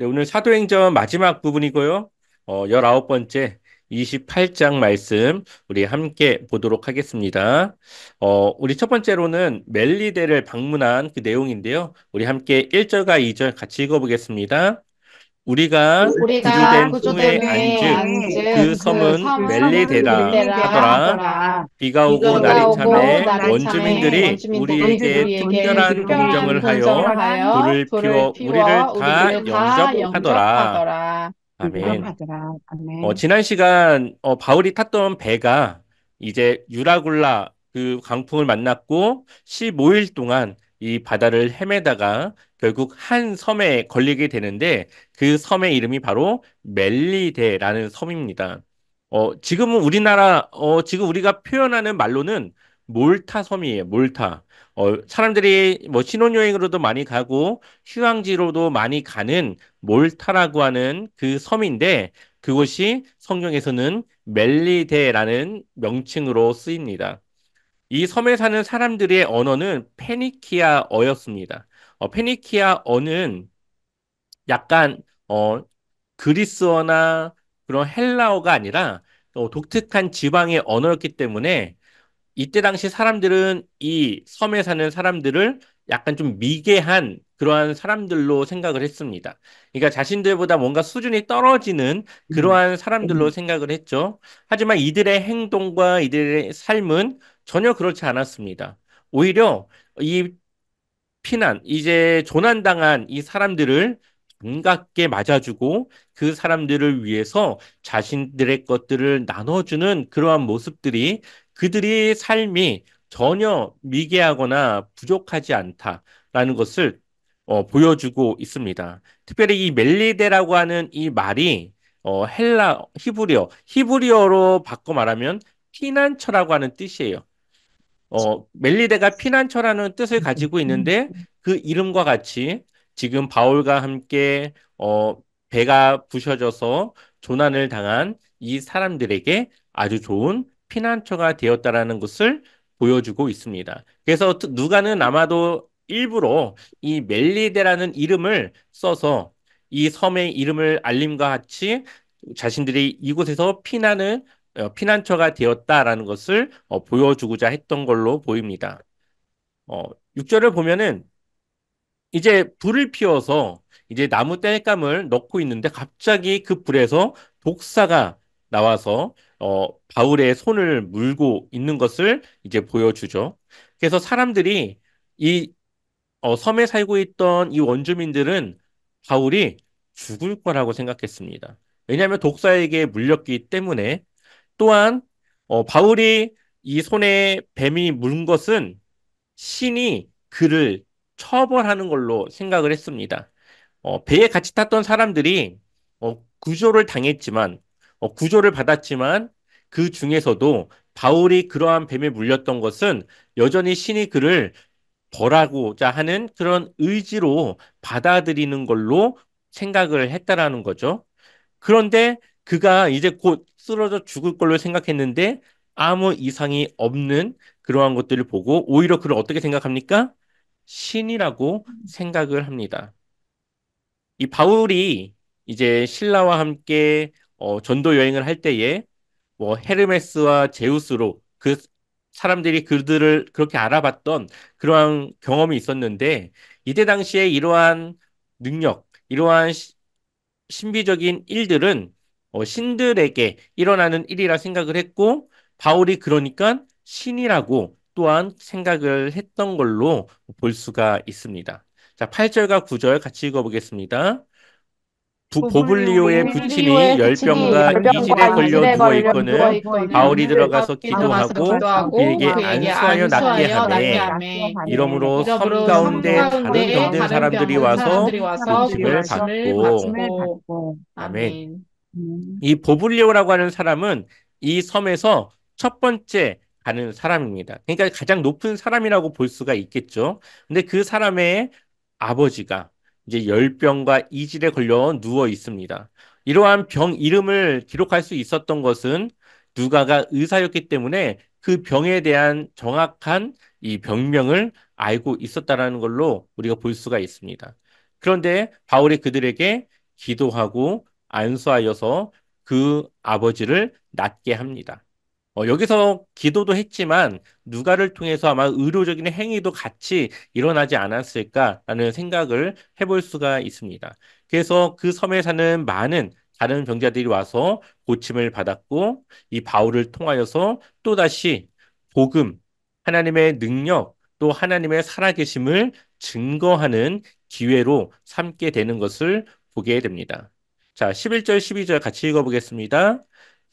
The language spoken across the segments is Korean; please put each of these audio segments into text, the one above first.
네, 오늘 사도행전 마지막 부분이고요. 19번째 28장 말씀 우리 함께 보도록 하겠습니다. 우리 첫 번째로는 멜리데를 방문한 그 내용인데요. 우리 함께 1절과 2절 같이 읽어보겠습니다. 우리가 우리가 구주된 후에 구조대회에 안즉 앉은 그 그 섬은 섬은 멜리데라 멜리데라 하더라. 하더라. 비가 오고 날이 비가 오고 참에 날이 참에 원주민들이 원주민들이 우리에게 우리에게 특별한 특별한 동정을 하여 동정을 하여 불을 불을 피워 우리를 피워 다 우리를 다 영접하더라. 영접하더라. 아멘. 하더라. 아멘. 지난 시간 바울이 탔던 배가 이제 유라굴라 그 강풍을 만났고 15일 동안 이 바다를 헤매다가 결국 한 섬에 걸리게 되는데 그 섬의 이름이 바로 멜리데라는 섬입니다. 지금 우리가 표현하는 말로는 몰타 섬이에요. 몰타. 사람들이 뭐 신혼여행으로도 많이 가고 휴양지로도 많이 가는 몰타라고 하는 그 섬인데 그곳이 성경에서는 멜리데라는 명칭으로 쓰입니다. 이 섬에 사는 사람들의 언어는 페니키아어였습니다. 페니키아어는 약간 그리스어나 그런 헬라어가 아니라 독특한 지방의 언어였기 때문에 이때 당시 사람들은 이 섬에 사는 사람들을 약간 좀 미개한 그러한 사람들로 생각을 했습니다. 그러니까 자신들보다 뭔가 수준이 떨어지는 음. 그러한 사람들로 생각을 했죠. 하지만 이들의 행동과 이들의 삶은 전혀 그렇지 않았습니다. 오히려 이 이제 조난당한 이 사람들을 반갑게 맞아주고 그 사람들을 위해서 자신들의 것들을 나눠주는 그러한 모습들이 그들의 삶이 전혀 미개하거나 부족하지 않다라는 것을 보여주고 있습니다. 특별히 이 멜리데라고 하는 이 말이 히브리어로 바꿔 말하면 피난처라고 하는 뜻이에요. 멜리데가 피난처라는 뜻을 가지고 있는데 그 이름과 같이 지금 바울과 함께 배가 부셔져서 조난을 당한 이 사람들에게 아주 좋은 피난처가 되었다라는 것을 보여주고 있습니다. 그래서 누가는 아마도 일부러 이 멜리데라는 이름을 써서 이 섬의 이름을 알림과 같이 자신들이 이곳에서 피난처가 되었다라는 것을 보여주고자 했던 걸로 보입니다. 어, 6절을 보면은 이제 불을 피워서 이제 나무 땔감을 넣고 있는데 갑자기 그 불에서 독사가 나와서 바울의 손을 물고 있는 것을 이제 보여주죠. 그래서 사람들이 이 섬에 살고 있던 이 원주민들은 바울이 죽을 거라고 생각했습니다. 왜냐하면 독사에게 물렸기 때문에 또한 바울이 이 손에 뱀이 물은 것은 신이 그를 처벌하는 걸로 생각을 했습니다. 배에 같이 탔던 사람들이 구조를 당했지만 구조를 받았지만 그 중에서도 바울이 그러한 뱀에 물렸던 것은 여전히 신이 그를 벌하고자 하는 그런 의지로 받아들이는 걸로 생각을 했다라는 거죠. 그런데 그가 이제 곧 쓰러져 죽을 걸로 생각했는데 아무 이상이 없는 그러한 것들을 보고 오히려 그를 어떻게 생각합니까? 신이라고 생각을 합니다. 이 바울이 이제 신라와 함께 전도 여행을 할 때에 뭐 헤르메스와 제우스로 그 사람들이 그들을 그렇게 알아봤던 그러한 경험이 있었는데 이때 당시에 이러한 능력, 이러한 신비적인 일들은 신들에게 일어나는 일이라 생각을 했고 바울이 그러니까 신이라고 또한 생각을 했던 걸로 볼 수가 있습니다. 자, 8절과 9절 같이 읽어보겠습니다. 보블리오의 부친이 릴리오의 부친이 열병과 이질에 열병과 걸려 이질에 누워 걸려 누워 있거늘 있거늘 바울이 들어가서 바울이 들어가서 기도하고 기도하고 그에게 그에게 안수하여 낫게 안수하여 낫게 하매 하매 이러므로 섬 이러므로 섬 가운데 다른 가운데 병든 다른 사람들이 병든 와서 사람들이 와서 고침을 고침을 받고 받고 아멘. 아멘. 이 보블리오라고 하는 사람은 이 섬에서 첫 번째 가는 사람입니다. 그러니까 가장 높은 사람이라고 볼 수가 있겠죠. 근데 그 사람의 아버지가 이제 열병과 이질에 걸려 누워 있습니다. 이러한 병 이름을 기록할 수 있었던 것은 누가가 의사였기 때문에 그 병에 대한 정확한 이 병명을 알고 있었다라는 걸로 우리가 볼 수가 있습니다. 그런데 바울이 그들에게 기도하고 안수하여서 그 아버지를 낫게 합니다. 여기서 기도도 했지만 누가를 통해서 아마 의료적인 행위도 같이 일어나지 않았을까라는 생각을 해볼 수가 있습니다. 그래서 그 섬에 사는 많은 다른 병자들이 와서 고침을 받았고 이 바울을 통하여서 또다시 복음, 하나님의 능력, 또 하나님의 살아계심을 증거하는 기회로 삼게 되는 것을 보게 됩니다. 자, 11절, 12절 같이 읽어보겠습니다.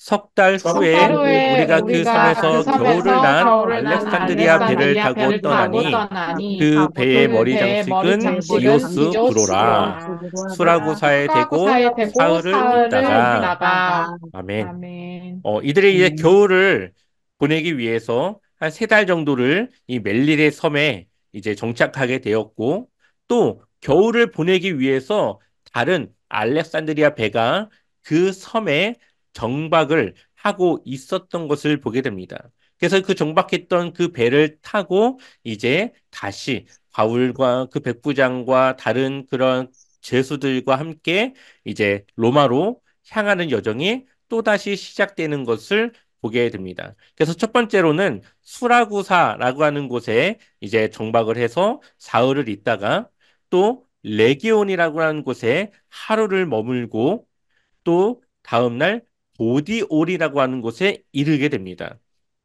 석 달 석 달 후에 후에 우리가 그 우리가 그 섬에서 겨울을 섬에서 난 겨울을 난 알렉산드리아 배를 알렉산드리아 타고 배를 타고 떠나니 떠나니 그 배의 그 머리 배의 머리 장식은 장식은 이오스 이오스 브로라 브로라 수라구사에 대고 수라구사에 대고 사흘을 사흘을 있다가 있다가 아멘. 아멘. 이들이 이제 겨울을 보내기 위해서 한 세 달 정도를 이 멜릴의 섬에 이제 정착하게 되었고, 또 겨울을 보내기 위해서 다른 알렉산드리아 배가 그 섬에 정박을 하고 있었던 것을 보게 됩니다. 그래서 그 정박했던 그 배를 타고 이제 다시 바울과 그 백부장과 다른 그런 죄수들과 함께 이제 로마로 향하는 여정이 또다시 시작되는 것을 보게 됩니다. 그래서 첫 번째로는 수라구사라고 하는 곳에 이제 정박을 해서 사흘을 있다가 또 레기온이라고 하는 곳에 하루를 머물고 또 다음날 보디올이라고 하는 곳에 이르게 됩니다.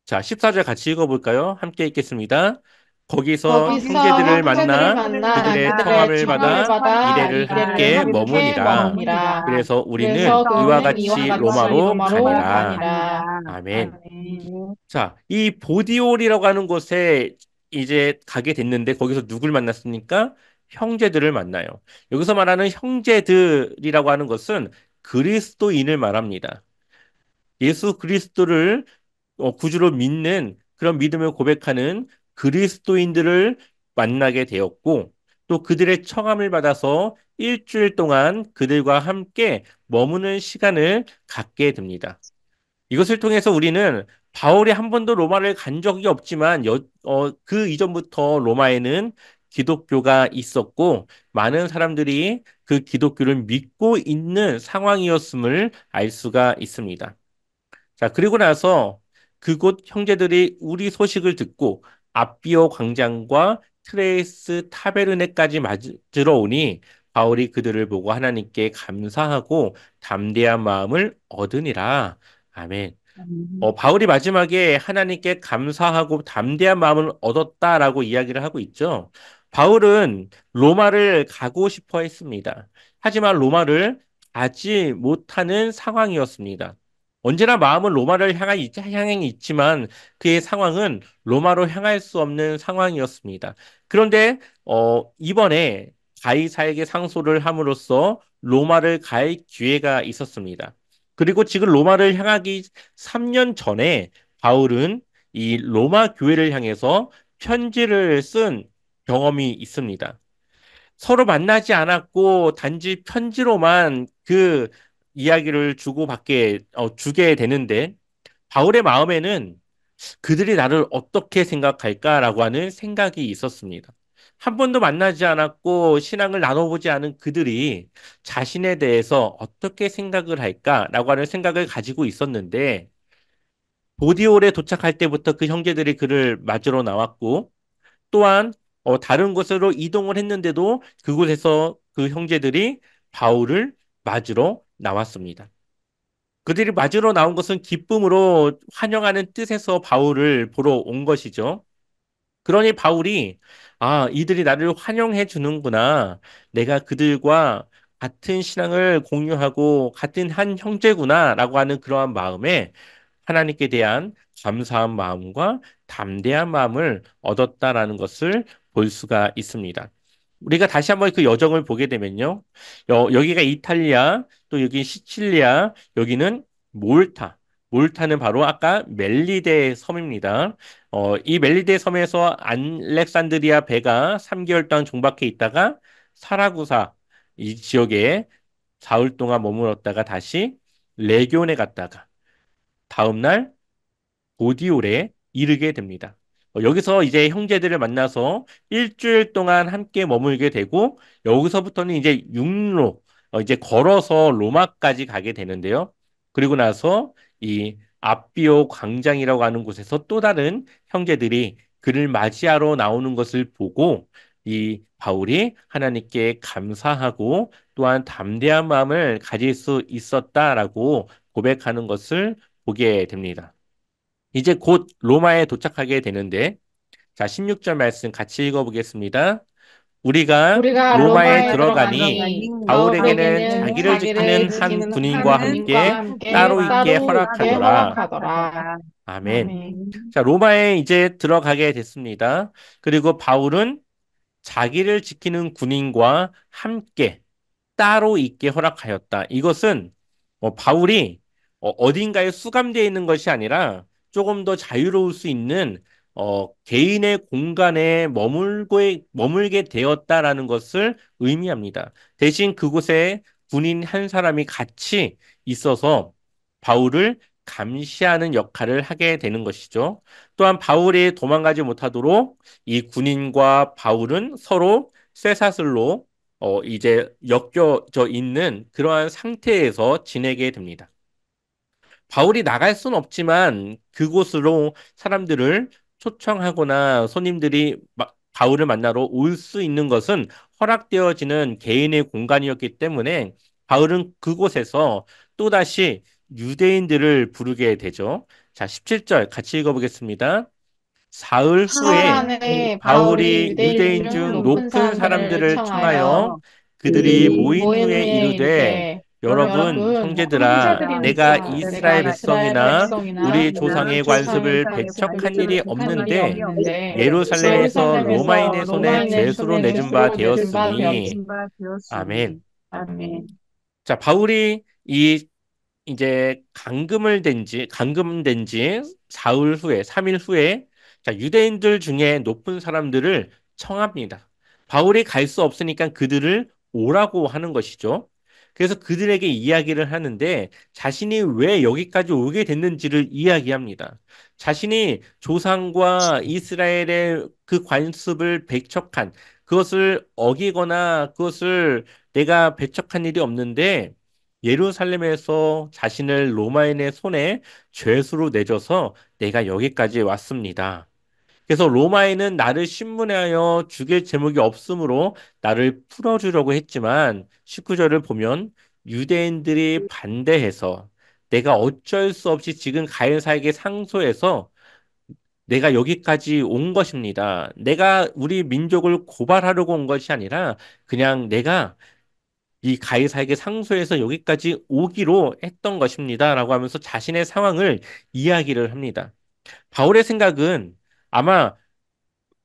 자, 14절 같이 읽어볼까요? 함께 읽겠습니다. 거기서 거기서 형제들을 형제들을 만나 만나 그들의 그들의 청함을 청함을 받아 받아 이레를 이레를 함께 함께 머무니라. 머무니라. 그래서 우리는 그래서 이와 우리는 이와 같이 같이 로마로 로마로 가니라. 가니라. 아멘. 아멘. 자, 이 보디올이라고 하는 곳에 이제 가게 됐는데 거기서 누굴 만났습니까? 형제들을 만나요. 여기서 말하는 형제들이라고 하는 것은 그리스도인을 말합니다. 예수 그리스도를 구주로 믿는 그런 믿음을 고백하는 그리스도인들을 만나게 되었고 또 그들의 청함을 받아서 일주일 동안 그들과 함께 머무는 시간을 갖게 됩니다. 이것을 통해서 우리는 바울이 한 번도 로마를 간 적이 없지만 그 이전부터 로마에는 기독교가 있었고 많은 사람들이 그 기독교를 믿고 있는 상황이었음을 알 수가 있습니다. 자, 그리고 나서 그곳 형제들이 우리 소식을 듣고 아비오 광장과 트레이스 타베르네까지 맞으러 오니 바울이 그들을 보고 하나님께 감사하고 담대한 마음을 얻으니라. 아멘. 바울이 마지막에 하나님께 감사하고 담대한 마음을 얻었다라고 이야기를 하고 있죠. 바울은 로마를 가고 싶어 했습니다. 하지만 로마를 가지 못하는 상황이었습니다. 언제나 마음은 로마를 향해 있지만 그의 상황은 로마로 향할 수 없는 상황이었습니다. 그런데 이번에 가이사에게 상소를 함으로써 로마를 갈 기회가 있었습니다. 그리고 지금 로마를 향하기 3년 전에 바울은 이 로마 교회를 향해서 편지를 쓴 경험이 있습니다. 서로 만나지 않았고 단지 편지로만 그 이야기를 주게 되는데 바울의 마음에는 그들이 나를 어떻게 생각할까라고 하는 생각이 있었습니다. 한 번도 만나지 않았고 신앙을 나눠보지 않은 그들이 자신에 대해서 어떻게 생각을 할까라고 하는 생각을 가지고 있었는데 보디올에 도착할 때부터 그 형제들이 그를 맞으러 나왔고 또한 다른 곳으로 이동을 했는데도 그곳에서 그 형제들이 바울을 맞으러 나왔습니다. 그들이 맞으러 나온 것은 기쁨으로 환영하는 뜻에서 바울을 보러 온 것이죠. 그러니 바울이 이들이 나를 환영해 주는구나. 내가 그들과 같은 신앙을 공유하고 같은 한 형제구나라고 하는 그러한 마음에 하나님께 대한 감사한 마음과 담대한 마음을 얻었다라는 것을 볼 수가 있습니다. 우리가 다시 한번 그 여정을 보게 되면요. 여기가 이탈리아, 또 여기 시칠리아, 여기는 몰타. 몰타는 바로 아까 멜리데 섬입니다. 이 멜리데 섬에서 알렉산드리아 배가 3개월 동안 정박해 있다가 사라구사 이 지역에 사흘 동안 머물렀다가 다시 레기온에 갔다가 다음날 보디올에 이르게 됩니다. 여기서 이제 형제들을 만나서 일주일 동안 함께 머물게 되고 여기서부터는 이제 육로 이제 걸어서 로마까지 가게 되는데요. 그리고 나서 이 앞비오 광장이라고 하는 곳에서 또 다른 형제들이 그를 맞이하러 나오는 것을 보고 이 바울이 하나님께 감사하고 또한 담대한 마음을 가질 수 있었다라고 고백하는 것을 보게 됩니다. 이제 곧 로마에 도착하게 되는데, 자, 16절 말씀 같이 읽어보겠습니다. 우리가 우리가 로마에 로마에 들어가니 들어가니 바울에게는 바울에게는 자기를 자기를 지키는 한 지키는 한 군인과 군인과 함께 함께 따로 있게 따로 있게 허락하더라. 허락하더라. 아멘. 아멘. 자, 로마에 이제 들어가게 됐습니다. 그리고 바울은 자기를 지키는 군인과 함께 따로 있게 허락하였다. 이것은 바울이 어딘가에 수감되어 있는 것이 아니라 조금 더 자유로울 수 있는 개인의 공간에 머물게 되었다라는 것을 의미합니다. 대신 그곳에 군인 한 사람이 같이 있어서 바울을 감시하는 역할을 하게 되는 것이죠. 또한 바울이 도망가지 못하도록 이 군인과 바울은 서로 쇠사슬로 이제 엮여져 있는 그러한 상태에서 지내게 됩니다. 바울이 나갈 수는 없지만 그곳으로 사람들을 초청하거나 손님들이 바울을 만나러 올 수 있는 것은 허락되어지는 개인의 공간이었기 때문에 바울은 그곳에서 또다시 유대인들을 부르게 되죠. 자, 17절 같이 읽어보겠습니다. 사흘 사흘 후에 안에 바울이 바울이 유대인 유대인 중 중 높은 높은 사람들을 사람들을 청하여 청하여 그들이 모인 모인 후에 후에 이르되 이르되 여러분 여러분 형제들아 내가 형제들이니까 내가 이스라엘 이스라엘 백성이나 백성이나 우리 우리 조상의 조상의 관습을 관습을 배척한 일이 배척한 일이 없는데 없는데 예루살렘에서 예루살렘에서 로마인의 손에 로마인의 죄수로 손에 내준 바 죄수로 내준 바 되었으니 되었으니 아멘. 아멘. 자, 바울이 이 이제 감금된 지 사흘 후에, 3일 후에, 자, 유대인들 중에 높은 사람들을 청합니다. 바울이 갈 수 없으니까 그들을 오라고 하는 것이죠. 그래서 그들에게 이야기를 하는데 자신이 왜 여기까지 오게 됐는지를 이야기합니다. 자신이 조상과 이스라엘의 그 관습을 배척한 그것을 어기거나 그것을 내가 배척한 일이 없는데 예루살렘에서 자신을 로마인의 손에 죄수로 내줘서 내가 여기까지 왔습니다. 그래서 로마인은 나를 신문하여 죽일 제목이 없으므로 나를 풀어주려고 했지만 19절을 보면 유대인들이 반대해서 내가 어쩔 수 없이 지금 가이사에게 상소해서 내가 여기까지 온 것입니다. 내가 우리 민족을 고발하려고 온 것이 아니라 그냥 내가 이 가이사에게 상소해서 여기까지 오기로 했던 것입니다. 라고 하면서 자신의 상황을 이야기를 합니다. 바울의 생각은 아마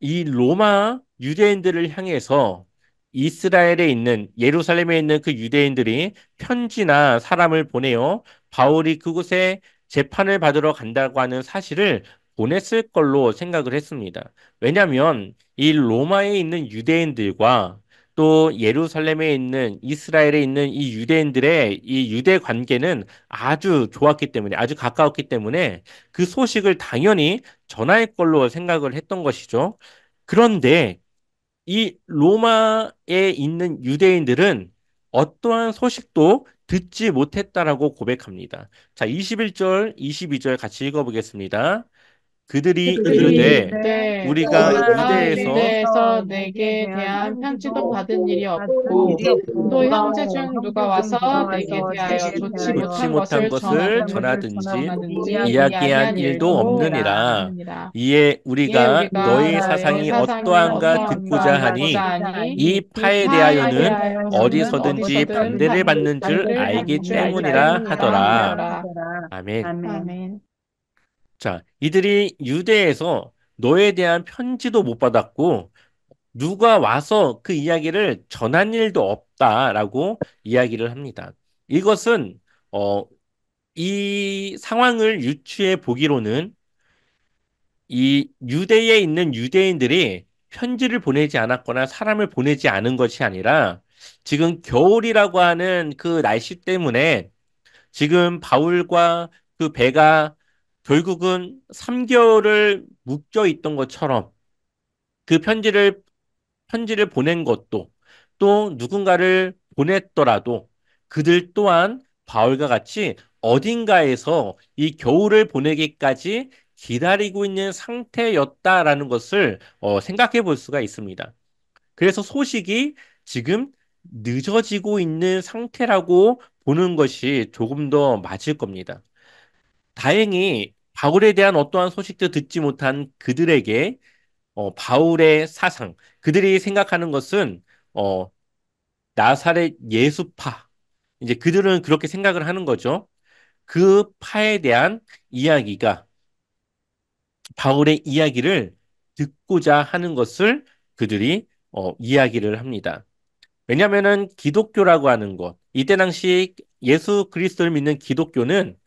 이 로마 유대인들을 향해서 이스라엘에 있는 예루살렘에 있는 그 유대인들이 편지나 사람을 보내어 바울이 그곳에 재판을 받으러 간다고 하는 사실을 보냈을 걸로 생각을 했습니다. 왜냐하면 이 로마에 있는 유대인들과 또 예루살렘에 있는 이스라엘에 있는 이 유대인들의 이 유대 관계는 아주 좋았기 때문에 아주 가까웠기 때문에 그 소식을 당연히 전할 걸로 생각을 했던 것이죠. 그런데 이 로마에 있는 유대인들은 어떠한 소식도 듣지 못했다라고 고백합니다. 자, 21절, 22절 같이 읽어보겠습니다. 그들이 그들이 이르되 이르되 우리가 우리가 유대에서 유대에서 내게 대한 편지도 받은 일이 없고 또 형제 중 누가 와서 내게 대하여 좋지 좋지 못한 못한 것을 것을 전하든지 이야기한 이야기한 일도 일도 없느니라. 없느니라. 이에 이에 우리가 우리가 너희 너의 사상이 사상이 어떠한가 듣고자 어떠한가 하니 듣고자 하니 이 이 파에 파에 대하여는 대하여는 어디서든지 어디서든 반대를 받는 줄 반대를 알기 받는 줄 알기 때문이라 때문이라 하더라. 하더라. 아멘. 아멘. 자, 이들이 유대에서 너에 대한 편지도 못 받았고 누가 와서 그 이야기를 전한 일도 없다라고 이야기를 합니다. 이것은 어, 이 상황을 유추해 보기로는 이 유대에 있는 유대인들이 편지를 보내지 않았거나 사람을 보내지 않은 것이 아니라 지금 겨울이라고 하는 그 날씨 때문에 지금 바울과 그 배가 결국은 3개월을 묶여 있던 것처럼 그 편지를 보낸 것도 또 누군가를 보냈더라도 그들 또한 바울과 같이 어딘가에서 이 겨울을 보내기까지 기다리고 있는 상태였다라는 것을 생각해 볼 수가 있습니다. 그래서 소식이 지금 늦어지고 있는 상태라고 보는 것이 조금 더 맞을 겁니다. 다행히 바울에 대한 어떠한 소식도 듣지 못한 그들에게 바울의 사상, 그들이 생각하는 것은 어, 나사렛 예수파, 이제 그들은 그렇게 생각을 하는 거죠. 그 파에 대한 이야기가 바울의 이야기를 듣고자 하는 것을 그들이 이야기를 합니다. 왜냐하면은 기독교라고 하는 것, 이때 당시 예수 그리스도를 믿는 기독교는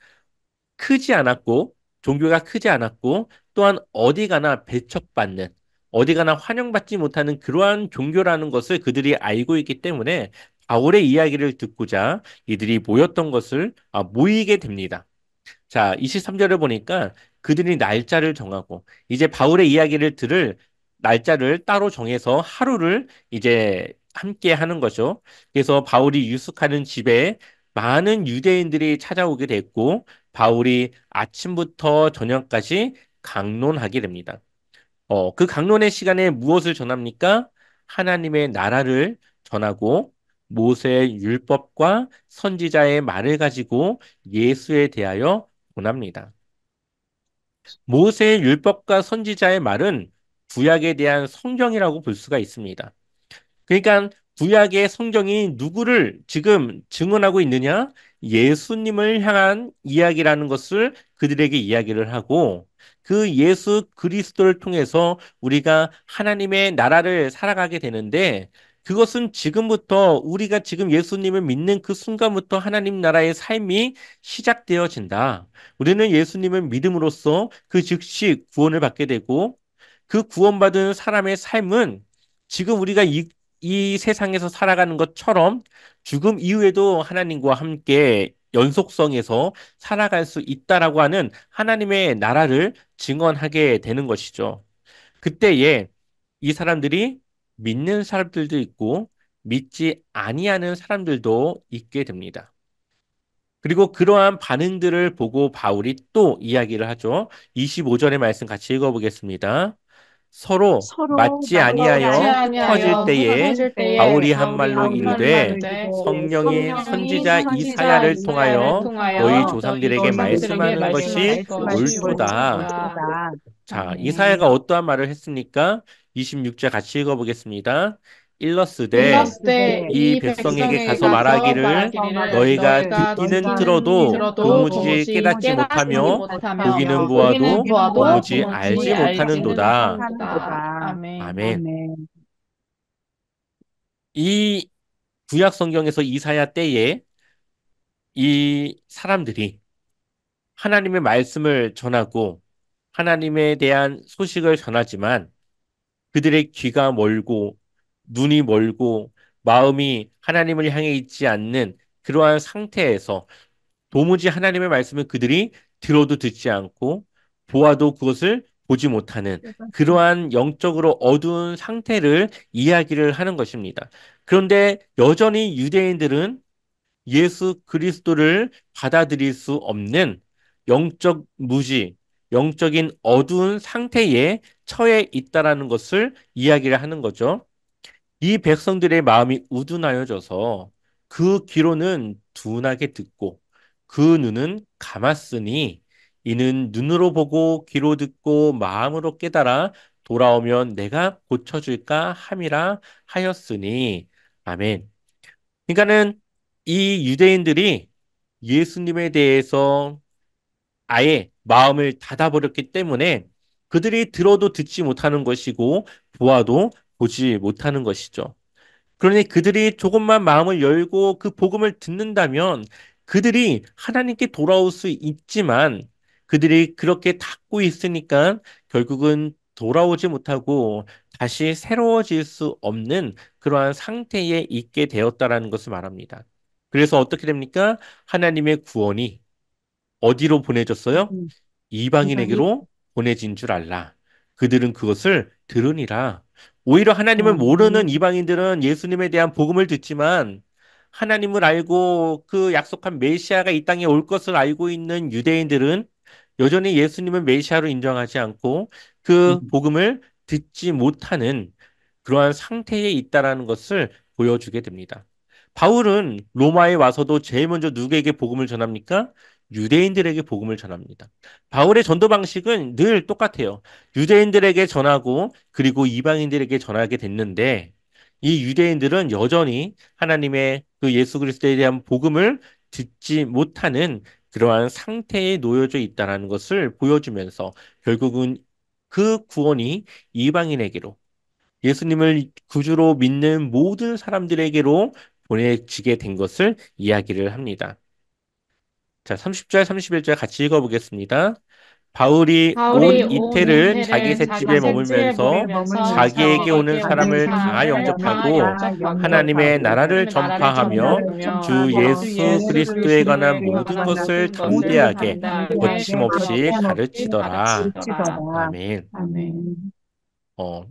크지 않았고, 종교가 크지 않았고, 또한 어디 가나 배척받는, 어디 가나 환영받지 못하는 그러한 종교라는 것을 그들이 알고 있기 때문에 바울의 이야기를 듣고자 이들이 모이게 됩니다. 자, 23절을 보니까 그들이 날짜를 정하고 이제 바울의 이야기를 들을 날짜를 따로 정해서 하루를 이제 함께 하는 거죠. 그래서 바울이 유숙하는 집에 많은 유대인들이 찾아오게 됐고 바울이 아침부터 저녁까지 강론하게 됩니다. 그 강론의 시간에 무엇을 전합니까? 하나님의 나라를 전하고 모세의 율법과 선지자의 말을 가지고 예수에 대하여 권합니다. 모세의 율법과 선지자의 말은 구약에 대한 성경이라고 볼 수가 있습니다. 그러니까 구약의 성경이 누구를 지금 증언하고 있느냐? 예수님을 향한 이야기라는 것을 그들에게 이야기를 하고 그 예수 그리스도를 통해서 우리가 하나님의 나라를 살아가게 되는데 그것은 지금부터 우리가 지금 예수님을 믿는 그 순간부터 하나님 나라의 삶이 시작되어진다. 우리는 예수님을 믿음으로써 그 즉시 구원을 받게 되고 그 구원받은 사람의 삶은 지금 우리가 이 세상에서 살아가는 것처럼 죽음 이후에도 하나님과 함께 연속성에서 살아갈 수 있다라고 하는 하나님의 나라를 증언하게 되는 것이죠. 그때에 이 사람들이 믿는 사람들도 있고 믿지 아니하는 사람들도 있게 됩니다. 그리고 그러한 반응들을 보고 바울이 또 이야기를 하죠. 25절의 말씀 같이 읽어보겠습니다. 서로 맞지 맞지 아니하여 흩어질 아니하여 때에 흩어질 때에 바울이 한 바울이 말로 한 말로 이르되 이르되 성령이 성령이 선지자 선지자 이사야를 이사야를 통하여 너희 통하여 너희 조상들에게 조상들에게 말씀하는 것이 말씀할 것이 옳도다. 옳도다. 자, 이사야가 어떠한 말을 했습니까? 26절 같이 읽어보겠습니다. 일러스되 일렀을 때 이 이 백성에게 백성에게 가서 가서 말하기를 말하기를 너희가 너희가 듣기는 듣기는 들어도 들어도 도무지 도무지 깨닫지 깨닫지 못하며 못하며 보기는 보기는 보아도 보아도 도무지 도무지 알지 알지는 못하는도다. 못하는도다. 아멘. 아멘. 이 구약 성경에서 이사야 때에 이 사람들이 하나님의 말씀을 전하고 하나님에 대한 소식을 전하지만 그들의 귀가 멀고 눈이 멀고 마음이 하나님을 향해 있지 않는 그러한 상태에서 도무지 하나님의 말씀을 그들이 들어도 듣지 않고 보아도 그것을 보지 못하는 그러한 영적으로 어두운 상태를 이야기를 하는 것입니다. 그런데 여전히 유대인들은 예수 그리스도를 받아들일 수 없는 영적 무지, 영적인 어두운 상태에 처해 있다라는 것을 이야기를 하는 거죠. 이 백성들의 마음이 우둔하여져서 그 귀로는 둔하게 듣고 그 눈은 감았으니 이는 눈으로 보고 귀로 듣고 마음으로 깨달아 돌아오면 내가 고쳐줄까 함이라 하였으니 아멘. 그러니까는 이 유대인들이 예수님에 대해서 아예 마음을 닫아버렸기 때문에 그들이 들어도 듣지 못하는 것이고 보아도 보지 못하는 것이죠. 그러니 그들이 조금만 마음을 열고 그 복음을 듣는다면 그들이 하나님께 돌아올 수 있지만 그들이 그렇게 닫고 있으니까 결국은 돌아오지 못하고 다시 새로워질 수 없는 그러한 상태에 있게 되었다라는 것을 말합니다. 그래서 어떻게 됩니까? 하나님의 구원이 어디로 보내졌어요? 이방인에게로 보내진 줄 알라. 그들은 그것을 들으니라. 오히려 하나님을 모르는 이방인들은 예수님에 대한 복음을 듣지만 하나님을 알고 그 약속한 메시아가 이 땅에 올 것을 알고 있는 유대인들은 여전히 예수님을 메시아로 인정하지 않고 그 복음을 듣지 못하는 그러한 상태에 있다라는 것을 보여주게 됩니다. 바울은 로마에 와서도 제일 먼저 누구에게 복음을 전합니까? 유대인들에게 복음을 전합니다. 바울의 전도 방식은 늘 똑같아요. 유대인들에게 전하고 그리고 이방인들에게 전하게 됐는데 이 유대인들은 여전히 하나님의 그 예수 그리스도에 대한 복음을 듣지 못하는 그러한 상태에 놓여져 있다는 것을 보여주면서 결국은 그 구원이 이방인에게로 예수님을 구주로 믿는 모든 사람들에게로 보내지게 된 것을 이야기를 합니다. 자, 30절, 31절 같이 읽어보겠습니다. 바울이 온 바울이 온 이태를 자기 이태를 셋집에 자기 셋지에 머물면서 머물면서 자기에게 오는 자기에게 오는 사람을 다 사람을 다 영접하고 영접하고 하나님의 나라를 하나님의 나라를 전파하며 전파하며 주 주 예수 예수 그리스도에 관한 그리스도에 모든 관한 것을 모든 것을 담대하게 담대하게 거침없이 거침없이 가르치더라. 가르치더라. 아멘. 아멘.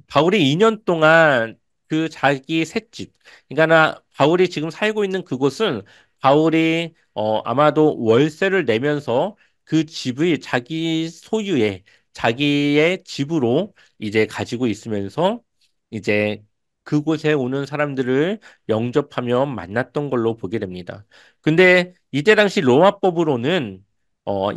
바울이 2년 동안 그 자기 셋집, 그러니까 바울이 지금 살고 있는 그곳은 바울이 아마도 월세를 내면서 그 집의 자기 소유의 자기의 집으로 이제 가지고 있으면서 이제 그곳에 오는 사람들을 영접하며 만났던 걸로 보게 됩니다. 근데 이때 당시 로마법으로는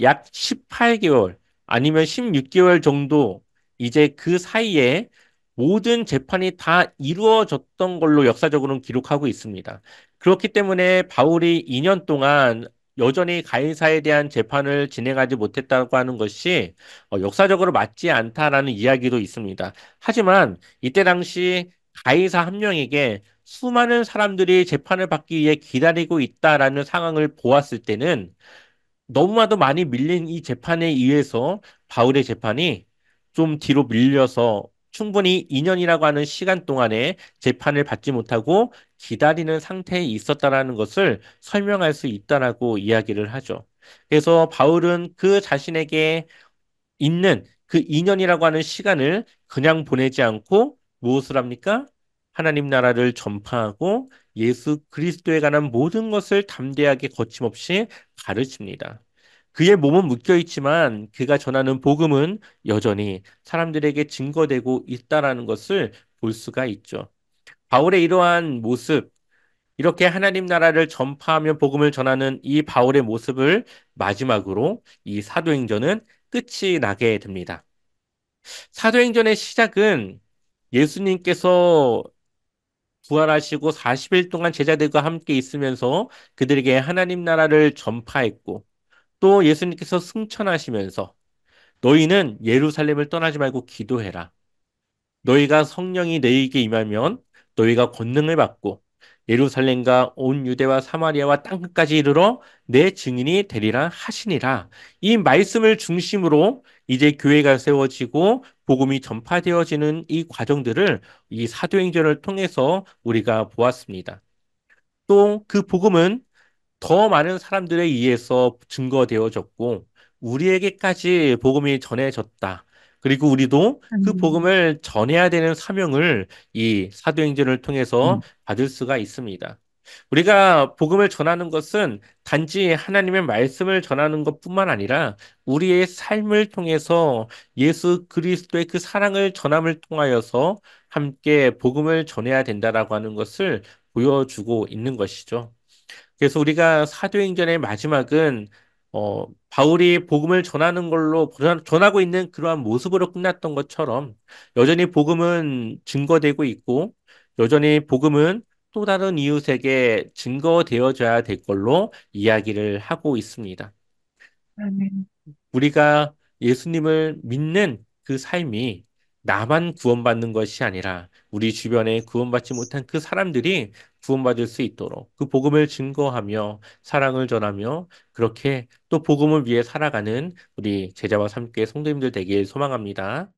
약 18개월 아니면 16개월 정도 이제 그 사이에 모든 재판이 다 이루어졌던 걸로 역사적으로는 기록하고 있습니다. 그렇기 때문에 바울이 2년 동안 여전히 가이사에 대한 재판을 진행하지 못했다고 하는 것이 역사적으로 맞지 않다라는 이야기도 있습니다. 하지만 이때 당시 가이사 한 명에게 수많은 사람들이 재판을 받기 위해 기다리고 있다라는 상황을 보았을 때는 너무나도 많이 밀린 이 재판에 의해서 바울의 재판이 좀 뒤로 밀려서 충분히 2년이라고 하는 시간 동안에 재판을 받지 못하고 기다리는 상태에 있었다라는 것을 설명할 수 있다라고 이야기를 하죠. 그래서 바울은 그 자신에게 있는 그 2년이라고 하는 시간을 그냥 보내지 않고 무엇을 합니까? 하나님 나라를 전파하고 예수 그리스도에 관한 모든 것을 담대하게 거침없이 가르칩니다. 그의 몸은 묶여 있지만 그가 전하는 복음은 여전히 사람들에게 증거되고 있다라는 것을 볼 수가 있죠. 바울의 이러한 모습, 이렇게 하나님 나라를 전파하며 복음을 전하는 이 바울의 모습을 마지막으로 이 사도행전은 끝이 나게 됩니다. 사도행전의 시작은 예수님께서 부활하시고 40일 동안 제자들과 함께 있으면서 그들에게 하나님 나라를 전파했고 또 예수님께서 승천하시면서 너희는 예루살렘을 떠나지 말고 기도해라. 너희가 성령이 너희에게 임하면 너희가 권능을 받고 예루살렘과 온 유대와 사마리아와 땅끝까지 이르러 내 증인이 되리라 하시니라. 이 말씀을 중심으로 이제 교회가 세워지고 복음이 전파되어지는 이 과정들을 이 사도행전을 통해서 우리가 보았습니다. 또 그 복음은 더 많은 사람들에 의해서 증거되어졌고 우리에게까지 복음이 전해졌다. 그리고 우리도 그 복음을 전해야 되는 사명을 이 사도행전을 통해서 받을 수가 있습니다. 우리가 복음을 전하는 것은 단지 하나님의 말씀을 전하는 것뿐만 아니라 우리의 삶을 통해서 예수 그리스도의 그 사랑을 전함을 통하여서 함께 복음을 전해야 된다라고 하는 것을 보여주고 있는 것이죠. 그래서 우리가 사도행전의 마지막은 바울이 복음을 전하는 걸로 전하고 있는 그러한 모습으로 끝났던 것처럼 여전히 복음은 증거되고 있고 여전히 복음은 또 다른 이웃에게 증거되어져야 될 걸로 이야기를 하고 있습니다. 아멘. 우리가 예수님을 믿는 그 삶이 나만 구원받는 것이 아니라 우리 주변에 구원받지 못한 그 사람들이 구원받을 수 있도록 그 복음을 증거하며 사랑을 전하며 그렇게 또 복음을 위해 살아가는 우리 제자와 함께 성도님들 되길 소망합니다.